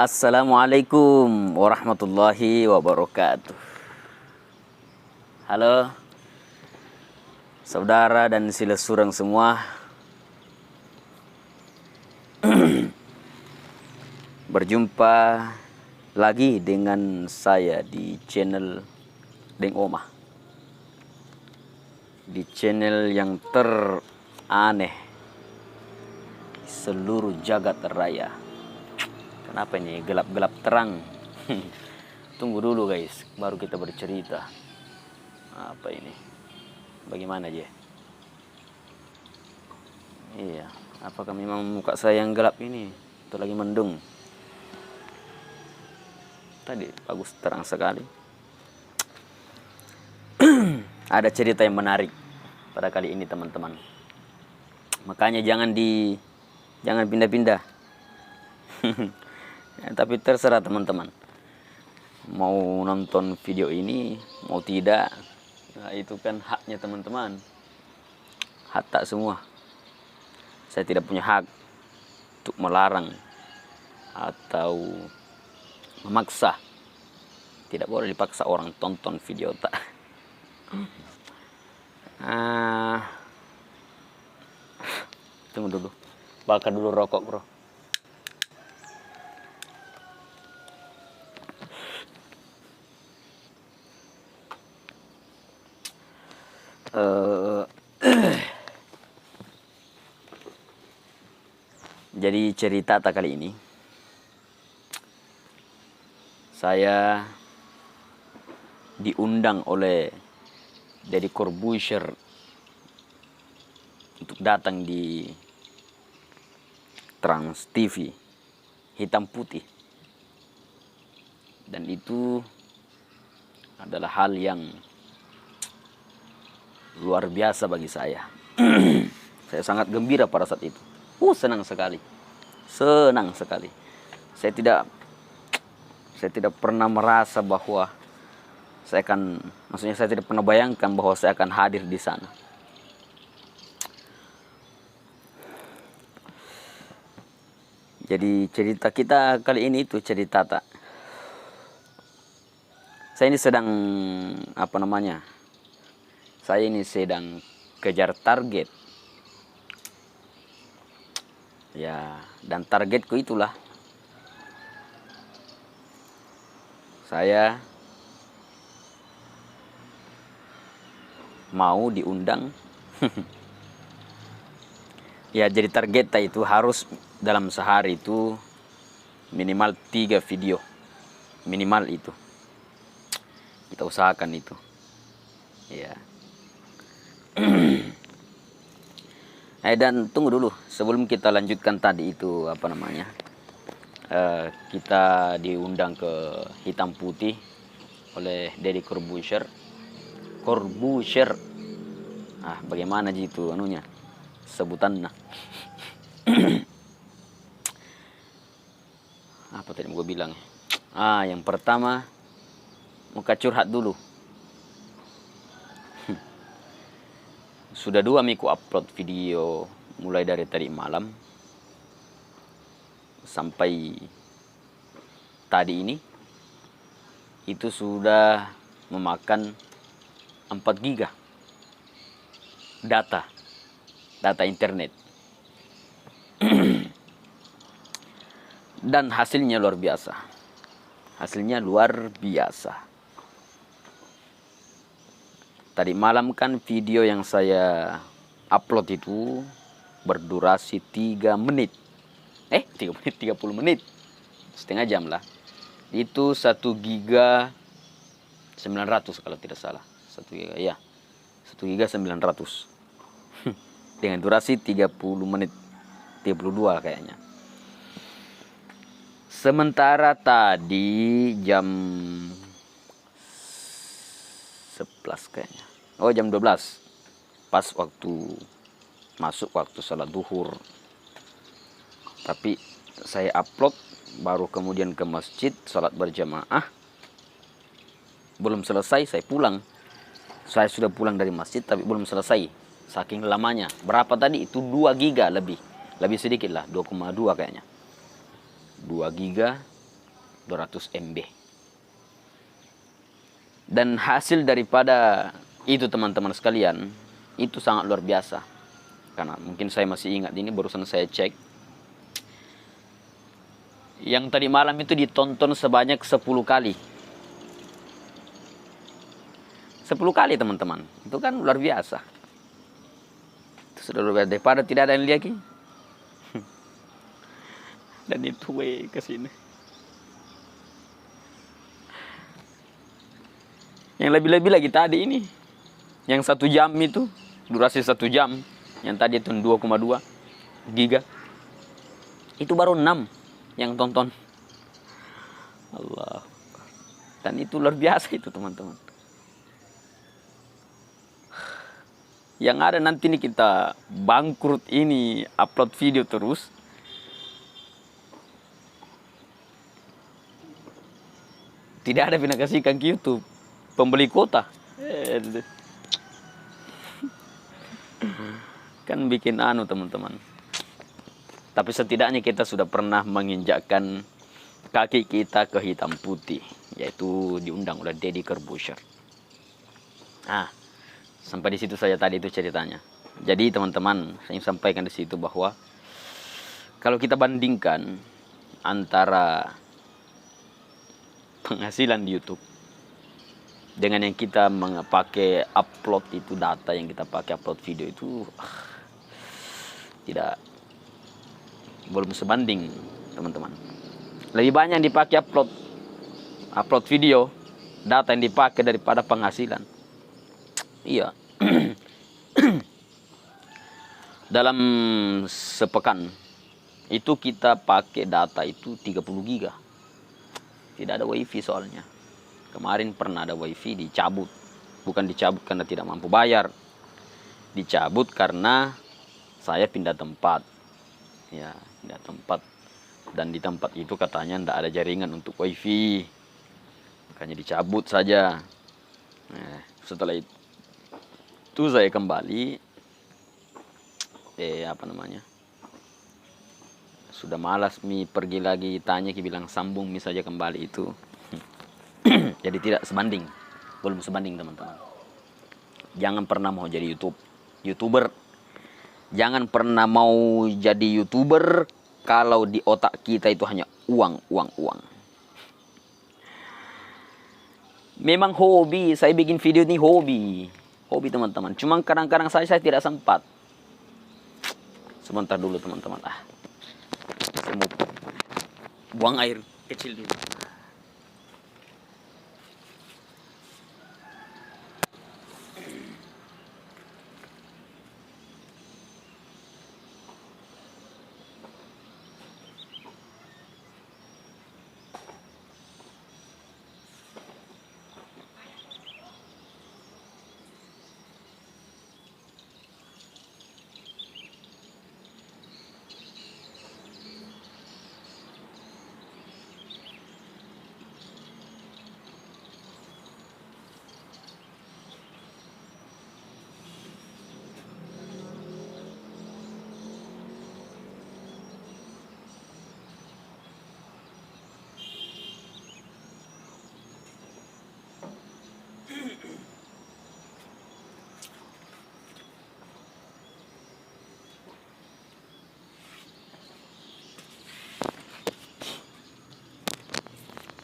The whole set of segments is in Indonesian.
Assalamualaikum warahmatullahi wabarakatuh. Halo saudara dan sila surang semua. Berjumpa lagi dengan saya di channel Deng Omah, di channel yang teraneh di seluruh jagat raya. Kenapa ini gelap-gelap terang? Tunggu dulu guys, baru kita bercerita. Apa ini? Bagaimana aja? Iya, apakah memang muka saya yang gelap ini? Atau lagi mendung? Tadi bagus terang sekali. Ada cerita yang menarik pada kali ini teman-teman. Makanya jangan pindah-pindah. Ya, tapi terserah teman-teman. Mau nonton video ini, mau tidak. Nah, itu kan haknya teman-teman. Hak tak semua. Saya tidak punya hak untuk melarang atau memaksa. Tidak boleh dipaksa orang tonton video tak. Tunggu dulu. Bakar dulu rokok, bro. Jadi cerita kali ini saya diundang oleh Deddy Corbuzier untuk datang di Trans TV hitam putih, dan itu adalah hal yang luar biasa bagi saya. Saya sangat gembira pada saat itu. Senang sekali. Senang sekali. Saya tidak pernah merasa bahwa saya tidak pernah bayangkan bahwa saya akan hadir di sana. Jadi cerita kita kali ini itu cerita tak. Saya ini sedang Saya ini sedang kejar target. Ya, dan targetku itulah saya mau diundang. Ya, jadi target itu harus dalam sehari itu minimal 3 video. Minimal itu. Kita usahakan itu. Ya. Dan tunggu dulu sebelum kita lanjutkan tadi itu kita diundang ke hitam putih oleh Deddy Corbuzier. Bagaimana gitu anunya sebutannya. Apa tadi mau gue bilang? Yang pertama muka curhat dulu. Sudah 2 minggu upload video, mulai dari tadi malam sampai tadi ini. Itu sudah memakan 4 giga data internet. Dan hasilnya luar biasa. Tadi malam kan video yang saya upload itu berdurasi 3 menit. 3 menit, 30 menit. Setengah jam lah. Itu 1 giga 900 kalau tidak salah. 1 giga, ya. 1 giga 900. Dengan durasi 30 menit. 32 kayaknya. Sementara tadi jam 11 kayaknya. Jam 12. Pas masuk waktu salat duhur. Tapi saya upload baru kemudian ke masjid salat berjamaah. Belum selesai saya pulang. Saya sudah pulang dari masjid tapi belum selesai. Saking lamanya. Berapa tadi? Itu 2 giga lebih. Lebih sedikit lah, 2,2 kayaknya. 2 giga 200 MB. Dan hasil daripada itu teman-teman sekalian, itu sangat luar biasa. Karena mungkin saya masih ingat ini, barusan saya cek. Yang tadi malam itu ditonton sebanyak 10 kali. 10 kali teman-teman. Itu kan luar biasa. Itu sudah luar biasa. Daripada tidak ada yang lihat lagi. Dan itu ke sini. Yang lebih-lebih lagi tadi ini. Yang 1 jam itu. Durasi 1 jam. Yang tadi itu 2,2 giga. Itu baru 6 yang tonton. Allah. Dan itu luar biasa itu teman-teman. Yang ada nanti nih kita bangkrut ini upload video terus. Tidak ada pindah kasihkan ke YouTube. Pembeli kuota. Kan bikin anu teman-teman. Tapi setidaknya kita sudah pernah menginjakkan kaki kita ke hitam putih. Yaitu diundang oleh Deddy Corbuzier. Nah, sampai di situ saja tadi itu ceritanya. Jadi teman-teman, saya ingin sampaikan di situ bahwa kalau kita bandingkan antara penghasilan di YouTube dengan yang kita pakai upload itu, data yang kita pakai upload video itu belum sebanding teman-teman. Lebih banyak yang dipakai upload video, data yang dipakai daripada penghasilan. Iya. Dalam sepekan itu kita pakai data itu 30 giga. Tidak ada wifi soalnya. Kemarin pernah ada wifi dicabut. Bukan dicabut karena tidak mampu bayar. Dicabut karena saya pindah tempat. Ya, pindah tempat. Dan di tempat itu katanya tidak ada jaringan untuk wifi. Makanya dicabut saja. Setelah itu saya kembali. Sudah malas pergi lagi tanya, bilang sambung saja kembali itu. Jadi tidak sebanding. Belum sebanding teman-teman. Jangan pernah mau jadi YouTuber. Jangan pernah mau jadi YouTuber kalau di otak kita itu hanya uang. Memang hobi, saya bikin video ini hobi. Hobi teman-teman. Cuma kadang-kadang saya tidak sempat. Sebentar dulu teman-teman. Saya mau buang air kecil dulu.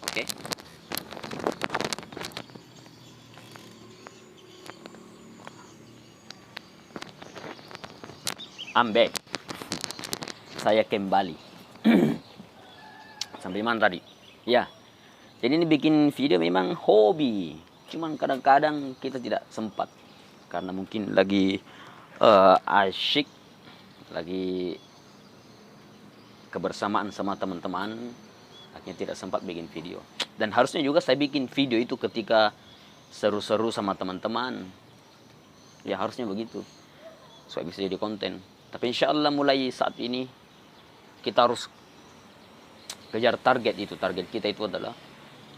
Oke. Ambek. Saya kembali. Sampai mana tadi? Ya. Jadi ini bikin video memang hobi. Cuman kadang-kadang kita tidak sempat. Karena mungkin lagi asyik. Lagi kebersamaan sama teman-teman. Akhirnya tidak sempat bikin video. Dan harusnya juga saya bikin video itu ketika seru-seru sama teman-teman. Ya harusnya begitu. Supaya bisa jadi konten. Tapi insya Allah mulai saat ini kita harus kejar target itu. Target kita itu adalah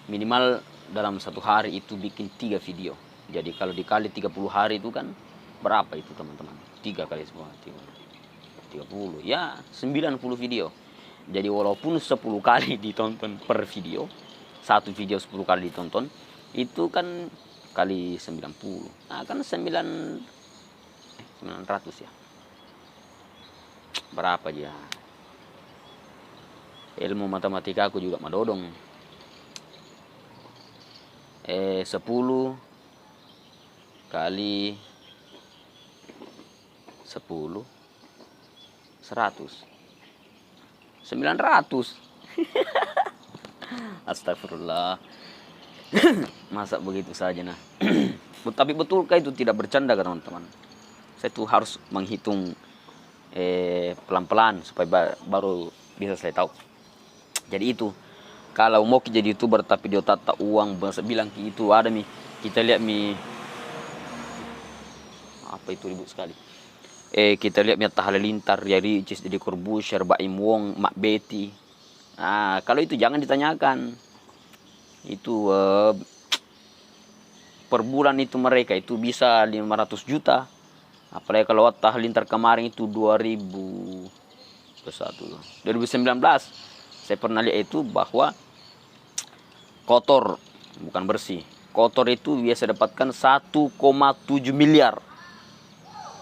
minimal dalam 1 hari itu bikin 3 video. Jadi kalau dikali 30 hari itu kan berapa itu teman-teman? 3 kali 10, 30. Ya 90 video. Jadi walaupun 10 kali ditonton per video, satu video 10 kali ditonton, itu kan kali 90. Nah, kan 900 ya. Berapa dia? Ilmu matematika aku juga madodong. 10 kali 10 100 900. Astagfirullah. Masa begitu saja nah. Tapi betulkah itu tidak bercanda kan teman-teman? Saya tuh harus menghitung pelan-pelan supaya baru bisa saya tahu. Jadi itu kalau mau jadi YouTuber tapi dia tata uang bilang itu ada mi, kita lihat mi apa itu ribut sekali. Kita lihat mi Atta Halilintar, Ria Ricis, Deddy Corbuzier, Baim Wong, Mak Betty. Nah, kalau itu jangan ditanyakan. Itu per bulan itu mereka itu bisa 500 juta. Apalagi kalau Atta Halilintar kemarin itu 2019. Saya pernah lihat itu bahwa kotor, bukan bersih. Kotor itu biasa dapatkan 1,7 miliar.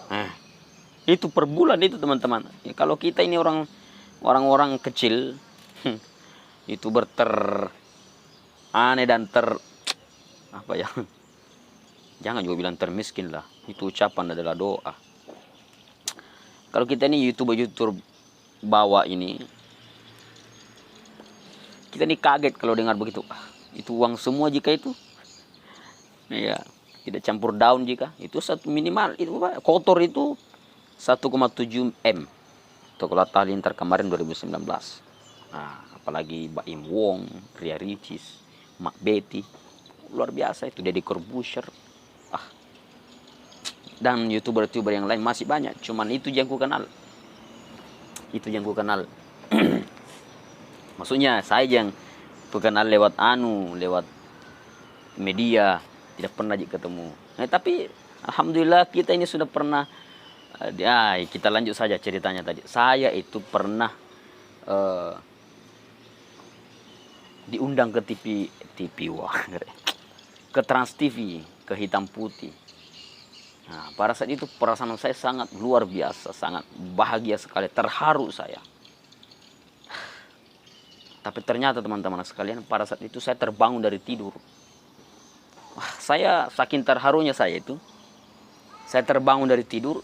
Nah, itu per bulan itu teman-teman. Ya, kalau kita ini orang-orang kecil, itu aneh dan apa ya? Jangan juga bilang termiskin lah. Itu ucapan adalah doa. Kalau kita ini YouTuber bawa ini, kita ini kaget kalau dengar begitu. Itu uang semua jika itu. Ya, tidak campur daun jika. Itu satu minimal itu kotor itu 1,7 M. Itu kalau Atta Halilintar kemarin 2019. Nah, apalagi Baim Wong, Ria Ricis, Mak Betty. Luar biasa itu, Deddy Corbuzier. Dan YouTuber-YouTuber yang lain masih banyak. Cuman itu yang ku kenal. Itu yang ku kenal. Maksudnya saya yang kenal lewat lewat media, tidak pernah ketemu. Tapi alhamdulillah kita ini sudah pernah. Kita lanjut saja ceritanya tadi. Saya itu pernah diundang ke TV wah, ke Trans TV, ke Hitam Putih. Nah, pada saat itu perasaan saya sangat luar biasa, sangat bahagia sekali, terharu saya. Tapi ternyata teman-teman sekalian, pada saat itu saya terbangun dari tidur. Saya saking terharunya saya terbangun dari tidur,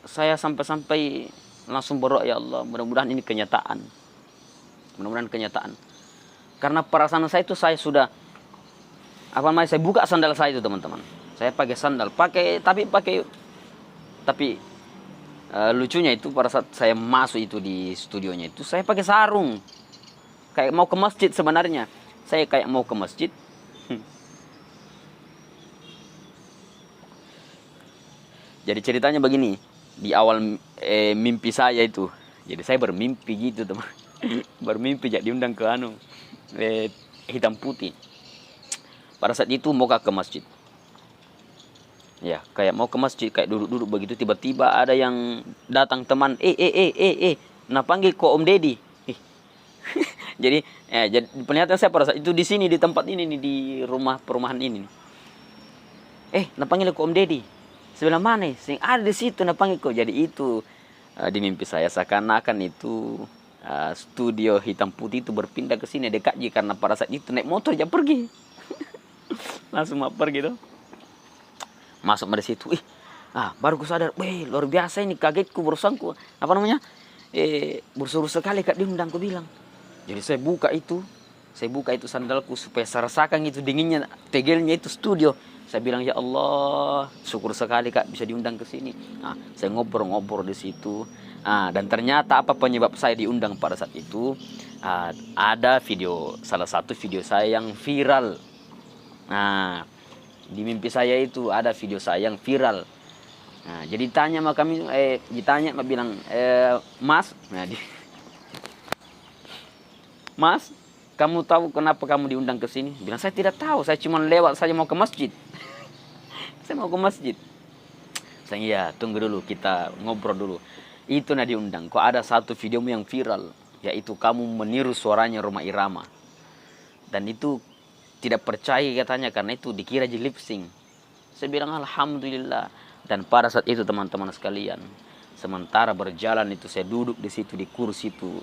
saya sampai langsung berdoa, ya Allah, mudah-mudahan ini kenyataan. Mudah-mudahan kenyataan. Karena perasaan saya itu saya sudah saya buka sandal saya itu teman-teman. Saya pakai sandal, tapi lucunya itu pada saat saya masuk itu di studionya itu saya pakai sarung. Kayak mau ke masjid sebenarnya. Saya kayak mau ke masjid. Jadi ceritanya begini, di awal mimpi saya itu. Jadi saya bermimpi gitu, teman. Bermimpi jadi diundang ke Hitam Putih. Pada saat itu mau ke masjid. Ya, kayak mau ke masjid, kayak duduk-duduk begitu, tiba-tiba ada yang datang teman, nah panggil kok Om Deddy. Jadi penglihatan saya pada saat itu di sini, di tempat ini nih, di perumahan ini. Nah panggil kok Om Deddy. Sebelah mana? Sing ada di situ, nah panggil kok. Jadi itu di mimpi saya seakan-akan itu studio Hitam Putih itu berpindah ke sini dekat karena pada saat itu naik motor aja pergi. Langsung mau pergi tuh. Masuk dari situ, baru ku sadar, luar biasa ini, kagetku, berusahaku, bersuru sekali Kak diundang, ku bilang. Jadi saya buka itu sandalku supaya saya rasakan itu dinginnya, tegelnya itu studio. Saya bilang, ya Allah, syukur sekali Kak bisa diundang ke sini. Saya ngobrol-ngobrol di situ. Dan ternyata apa penyebab saya diundang pada saat itu? Ada salah satu video saya yang viral. Di mimpi saya itu ada video saya yang viral. Jadi ditanya sama kami, bilang, Mas, Mas, kamu tahu kenapa kamu diundang ke sini? Bilang, saya tidak tahu, saya cuma lewat saja mau ke masjid. Saya mau ke masjid. Saya, tunggu dulu, kita ngobrol dulu. Itu diundang, kok ada satu videomu yang viral. yaitu kamu meniru suaranya Rhoma Irama. Dan itu tidak percaya katanya, karena itu dikira jadi lip sync. Saya bilang alhamdulillah. Dan pada saat itu teman-teman sekalian, sementara berjalan itu saya duduk di situ di kursi itu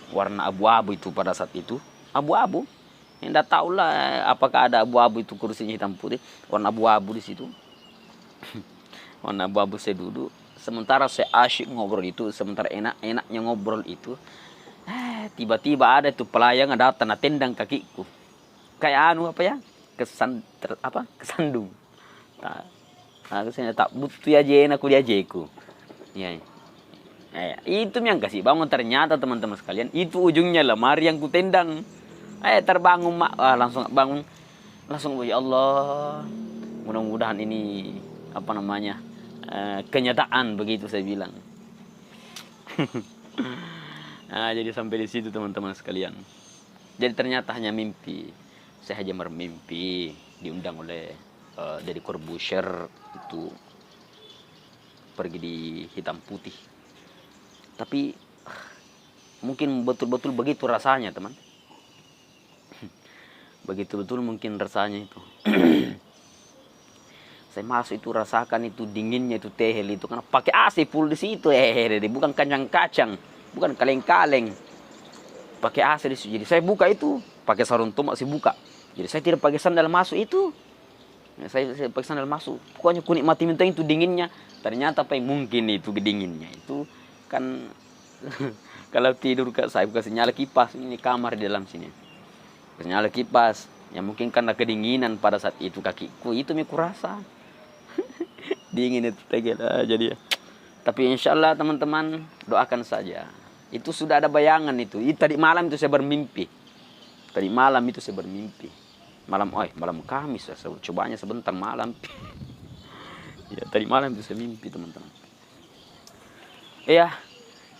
warna abu-abu itu pada saat itu. Abu-abu. Tidak tahu lah apakah ada abu-abu itu, kursinya hitam putih, warna abu-abu di situ. Warna abu-abu saya duduk. Sementara saya asyik ngobrol itu, sementara enak-enaknya ngobrol itu, tiba-tiba ada tuh pelayan datang tendang kakiku. Kayak anu apa ya? Kesandung. Aku saya tak butuh aja aku diajeku. Ya. Itu yang kasih bangun, ternyata teman-teman sekalian, itu ujungnya lemari yang kutendang. Terbangun mak, langsung bangun, langsung ya Allah, mudah-mudahan ini apa namanya kenyataan, begitu saya bilang. Jadi sampai di situ teman-teman sekalian. Jadi ternyata hanya mimpi. Saya hanya bermimpi diundang oleh Deddy Corbuzier itu pergi di hitam putih. Tapi mungkin betul-betul begitu rasanya teman. Begitu betul mungkin rasanya itu. Saya masuk itu rasakan itu dinginnya itu tehel itu, karena pakai AC full di situ, bukan kacang-kacang, bukan kaleng-kaleng, pakai AC di situ. Jadi saya buka itu pakai sarung tomat, saya buka. Jadi saya tidak pakai sandal masuk itu. Saya pakai sandal masuk. Pokoknya kunik mati minta itu dinginnya. Ternyata apa yang mungkin itu dinginnya itu kan kalau tidur saya kasih nyala kipas, ini kamar di dalam sini. Nyala kipas, ya mungkin karena kedinginan pada saat itu kakiku itu aku rasa dingin itu tegel jadi ya. Tapi insya Allah teman-teman doakan saja. Itu sudah ada bayangan itu. Tadi malam itu saya bermimpi. Tadi malam itu saya bermimpi. Malam Kamis saya cobanya sebentar malam. Ya tadi malam itu saya mimpi teman-teman. Ya,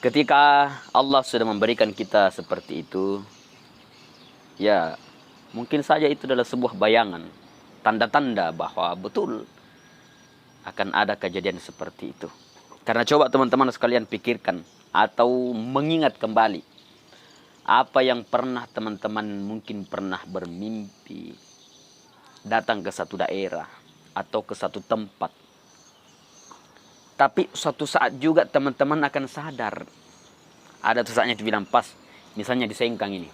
ketika Allah sudah memberikan kita seperti itu, ya, mungkin saja itu adalah sebuah bayangan, tanda-tanda bahwa betul akan ada kejadian seperti itu. Karena coba teman-teman sekalian pikirkan atau mengingat kembali apa yang pernah teman-teman mungkin pernah bermimpi datang ke satu daerah atau ke satu tempat. Tapi suatu saat juga teman-teman akan sadar. Ada tuh saatnya itu bilang pas, misalnya di Sengkang ini.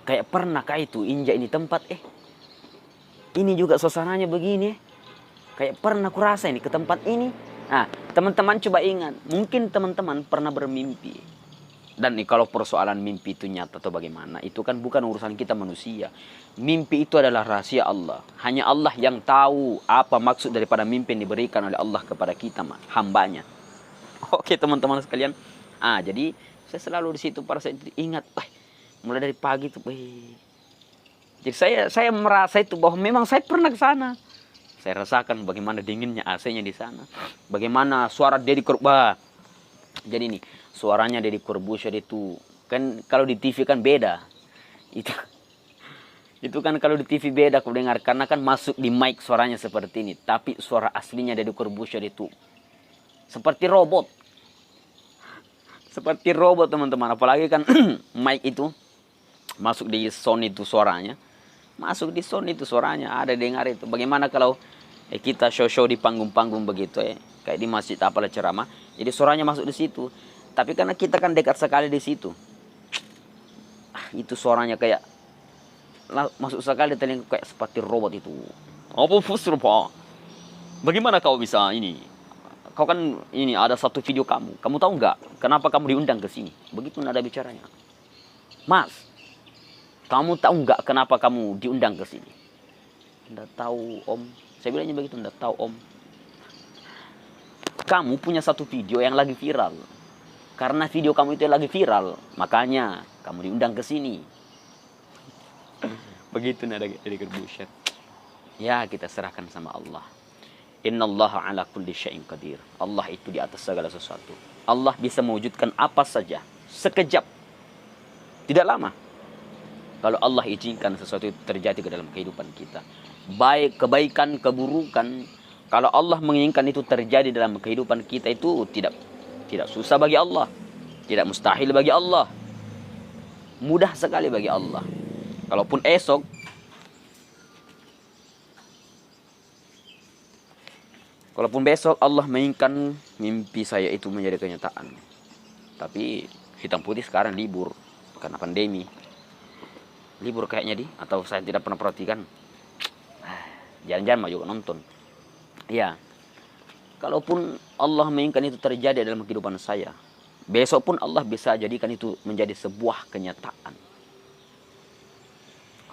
Kayak pernah kah itu injak ini tempat, ini juga suasananya begini, kayak pernah kurasa ini ke tempat ini. Nah, teman-teman coba ingat, mungkin teman-teman pernah bermimpi. Dan kalau persoalan mimpi itu nyata atau bagaimana, itu kan bukan urusan kita manusia. Mimpi itu adalah rahasia Allah. Hanya Allah yang tahu apa maksud daripada mimpi yang diberikan oleh Allah kepada kita, hambanya. Oke teman-teman sekalian. Jadi saya selalu di situ pada saat itu ingat, mulai dari pagi itu, jadi saya merasa itu bahwa memang saya pernah ke sana. Saya rasakan bagaimana dinginnya AC-nya di sana. Bagaimana suara Deddy Corbuzier. Jadi ini suaranya Deddy Corbuzier itu kan kalau di TV kan beda. Itu kan kalau di TV beda aku dengar, karena kan masuk di mic suaranya seperti ini. Tapi suara aslinya Deddy Corbuzier itu seperti robot. Seperti robot teman-teman. Apalagi kan mic itu masuk di sound itu suaranya. Masuk di sound itu suaranya. Ada dengar itu. Bagaimana kalau kita show-show di panggung-panggung begitu kayak di masjid apalah ceramah. Jadi suaranya masuk di situ. Tapi karena kita kan dekat sekali di situ. Itu suaranya kayak masuk sekali telinga kayak seperti robot itu. Apa fusru Pak? Bagaimana kau bisa ini? Kau kan ini ada satu video kamu. Kamu tahu nggak kenapa kamu diundang ke sini? Begitu nada bicaranya. Mas, kamu tahu nggak kenapa kamu diundang ke sini? Nggak tahu Om. Saya bilangnya begitu, nggak tahu Om. Kamu punya satu video yang lagi viral. Karena video kamu itu lagi viral, makanya kamu diundang ke sini. Begitu nada dari Corbuzier. Ya, kita serahkan sama Allah. Innallaha ala kulli syai'in qadir. Allah itu di atas segala sesuatu. Allah bisa mewujudkan apa saja sekejap. Tidak lama. Kalau Allah izinkan sesuatu itu terjadi ke dalam kehidupan kita. Baik kebaikan, keburukan, kalau Allah menginginkan itu terjadi dalam kehidupan kita itu tidak susah bagi Allah. Tidak mustahil bagi Allah. Mudah sekali bagi Allah. Kalaupun besok Allah menginginkan mimpi saya itu menjadi kenyataan. Tapi hitam putih sekarang libur karena pandemi. Libur kayaknya atau saya tidak pernah perhatikan. Jangan-jangan mau juga nonton. Ya, kalaupun Allah menginginkan itu terjadi dalam kehidupan saya, besok pun Allah bisa jadikan itu menjadi sebuah kenyataan.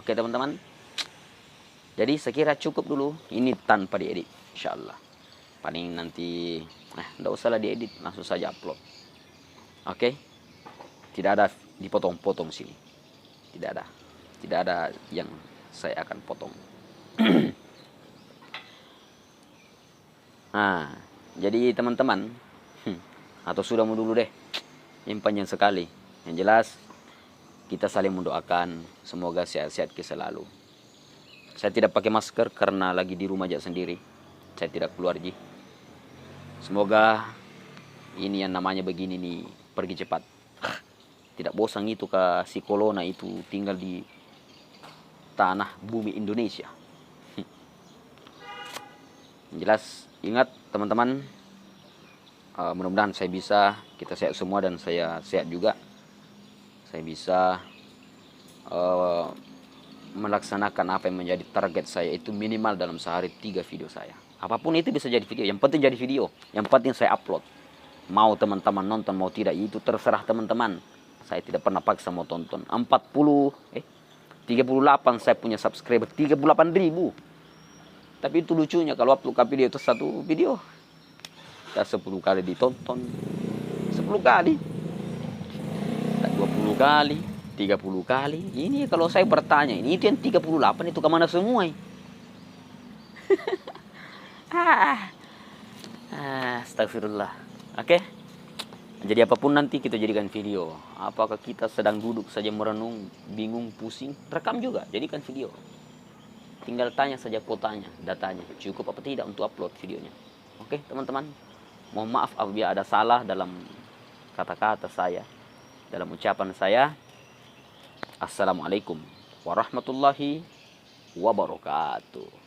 Oke teman-teman. Jadi sekira cukup dulu. Ini tanpa diedit, insyaallah. Paling nanti, enggak usahlah diedit, langsung saja upload. Oke. Tidak ada dipotong-potong sini. Tidak ada yang saya akan potong. Nah, jadi teman-teman, atau sudah mau dulu deh, yang panjang sekali. Yang jelas, kita saling mendoakan, semoga sehat-sehat selalu. Saya tidak pakai masker karena lagi di rumah aja sendiri. Saya tidak keluar ji. Semoga ini yang namanya begini nih, pergi cepat. Tidak bosan itu ke si corona itu tinggal di tanah bumi Indonesia. Yang jelas, ingat teman-teman, mudah-mudahan kita sehat semua dan saya sehat juga. Saya bisa melaksanakan apa yang menjadi target saya itu minimal dalam sehari 3 video saya. Apapun itu bisa jadi video, yang penting jadi video, yang penting saya upload. Mau teman-teman nonton mau tidak itu terserah teman-teman. Saya tidak pernah paksa mau tonton. 38 saya punya subscriber 38.000. Tapi itu lucunya kalau upload video itu satu video 10 kali ditonton, 10 kali, 20 kali, 30 kali. Ini kalau saya bertanya, ini itu yang 38 itu kemana semua? Astagfirullah. Oke. Jadi apapun nanti kita jadikan video. Apakah kita sedang duduk saja merenung, bingung, pusing, rekam juga, jadikan video. Tinggal tanya saja kuotanya, datanya, cukup apa tidak untuk upload videonya. Oke teman-teman. Mohon maaf apabila ada salah dalam kata-kata saya, dalam ucapan saya. Assalamualaikum warahmatullahi wabarakatuh.